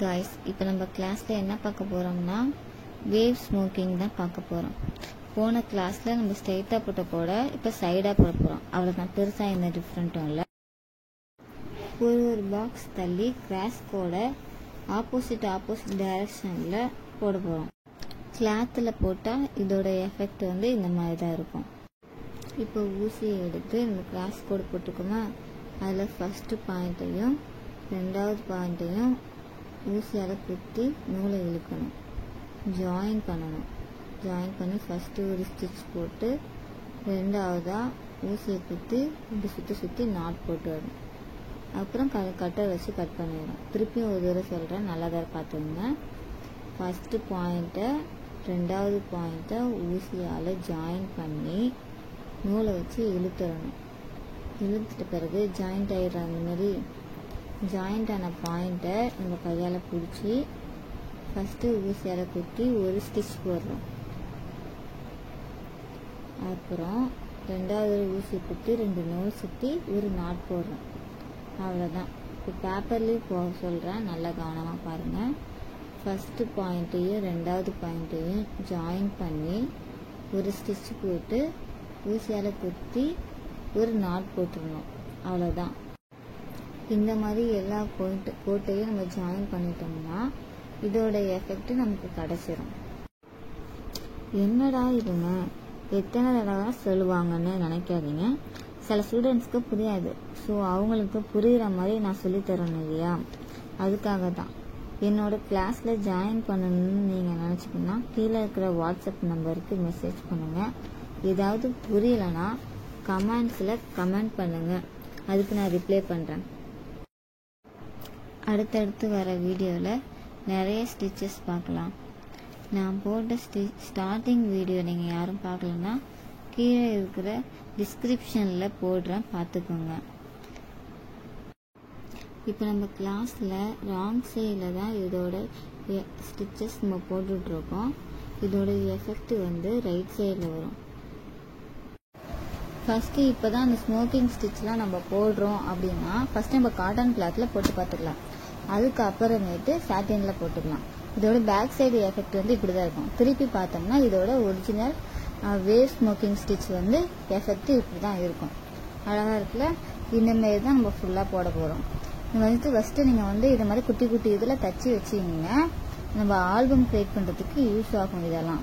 guys, இப்போ நம்ம கிளாஸ்ல என்ன பார்க்க போறோம்னா வேவ் ஸ்மோக்கிங் தான் பார்க்க போறோம். போன கிளாஸ்ல நம்ம ஸ்ட்ரைட்டா போட்ட போட இப்போ சைடா போட போறோம். அவ்வளவுதான், பெருசா எந்த டிஃபரெண்ட்டும் இல்லை. ஒரு பாக்ஸ் தள்ளி கிராஸ் கோட ஆப்போசிட் டைரக்ஷன்ல போட போறோம். கிளாத்ல போட்டா இதோட எஃபெக்ட் இந்த மாதிரி தான் இருக்கும். இப்போ ஊசியை எடுத்து இந்த கிராஸ் கோடு போட்டுக்கோமா, அதில் ஃபர்ஸ்ட் பாயிண்ட்டையும் ரெண்டாவது பாயிண்ட்டையும் ஊசியால் குத்தி நூலை இழுக்கணும், ஜாயின் பண்ணணும். ஜாயின் பண்ணி ஃபஸ்ட்டு ஒரு ஸ்டிச் போட்டு ரெண்டாவதாக ஊசியை குத்தி இப்படி சுற்றி நாட் போட்டு வரும். அப்புறம் கட்டர் வச்சு கட் பண்ணிடணும். திருப்பியும் ஒரு தடவை சொல்கிறேன், நல்லா தான் பார்த்துங்க. ஃபஸ்ட்டு பாயிண்ட்டை ரெண்டாவது பாயிண்ட்டை ஊசியால் ஜாயின் பண்ணி நூலை வச்சு இழுத்துடணும். இழுத்துட்ட பிறகு ஜாயிண்ட் ஆகிடுற அந்த மாதிரி ஜாயிண்ட் ஆன பாயிண்ட்டை நம்ம கையால் பிடிச்சி ஃபஸ்ட்டு ஊசியால் குத்தி ஒரு ஸ்டிச் போடுறோம். அப்புறம் ரெண்டாவது ஊசி குத்தி 2 நூல் சுற்றி ஒரு நாட் போடுறோம். அவ்வளோதான். இப்போ பேப்பர்லேயும் சொல்கிறேன், நல்லா கவனமாக பாருங்கள். ஃபஸ்ட்டு பாயிண்ட்டையும் ரெண்டாவது பாயிண்ட்டையும் ஜாயின் பண்ணி ஒரு ஸ்டிச் போட்டு ஊசியால் குத்தி ஒரு நாட் போட்டுடணும். அவ்வளோதான். இந்த மாதிரி எல்லா கோட்டையும் நம்ம ஜாயின் பண்ணிட்டோம்னா இதோட எஃபெக்ட் நமக்கு கிடைச்சிரும். என்னடா இதுங்க எத்தனை தடவை சொல்லுவாங்கன்னு நினைக்காதீங்க. சில ஸ்டூடெண்ட்ஸ்க்கு புரியாது. ஸோ அவங்களுக்கு புரிகிற மாதிரி நான் சொல்லித்தரணும் இல்லையா, அதுக்காக தான். என்னோட கிளாஸில் ஜாயின் பண்ணணும்னு நீங்கள் நினச்சிங்கன்னா கீழே இருக்கிற வாட்ஸ்அப் நம்பருக்கு மெசேஜ் பண்ணுங்கள். ஏதாவது புரியலைன்னா கமெண்ட்ஸில் கமெண்ட் பண்ணுங்கள், அதுக்கு நான் ரிப்ளை பண்ணுறேன். அடுத்தடுத்து வர வீடியோவில் நிறைய ஸ்டிச்சஸ் பார்க்கலாம். நான் போட்ட ஸ்டார்டிங் வீடியோ நீங்கள் யாரும் பார்க்கலன்னா கீழே இருக்கிற டிஸ்கிரிப்ஷனில் போடுறேன், பார்த்துக்கோங்க. இப்போ நம்ம கிளாஸில் ராங் சைடில் தான் இதோட ஸ்டிச்சஸ் நம்ம போட்டுட்ருக்கோம். இதோட எஃபெக்ட் ரைட் சைடில் வரும். ஃபஸ்ட்டு இப்போ தான் அந்த ஸ்மோக்கிங் ஸ்டிச்லாம் நம்ம போடுறோம் அப்படின்னா ஃபஸ்ட்டு நம்ம காட்டன் கிளாத்தில் போட்டு பார்த்துக்கலாம். அதுக்கப்புறமேட்டு சாட்டினில் போட்டுக்கலாம். இதோட பேக் சைடு எஃபெக்ட் இப்படி தான் இருக்கும். திருப்பி பார்த்தோம்னா இதோட original wave smoking stitch effect இப்படி தான் இருக்கும். அழகாக இருக்குல்ல. இந்தமாரி தான் நம்ம ஃபுல்லாக போட போகிறோம். ஃபஸ்ட்டு நீங்கள் இது மாதிரி குட்டி குட்டி இதில் தச்சு வச்சிங்கன்னா நம்ம ஆல்பம் கிரியேட் பண்ணுறதுக்கு யூஸ் ஆகும் இதெல்லாம்.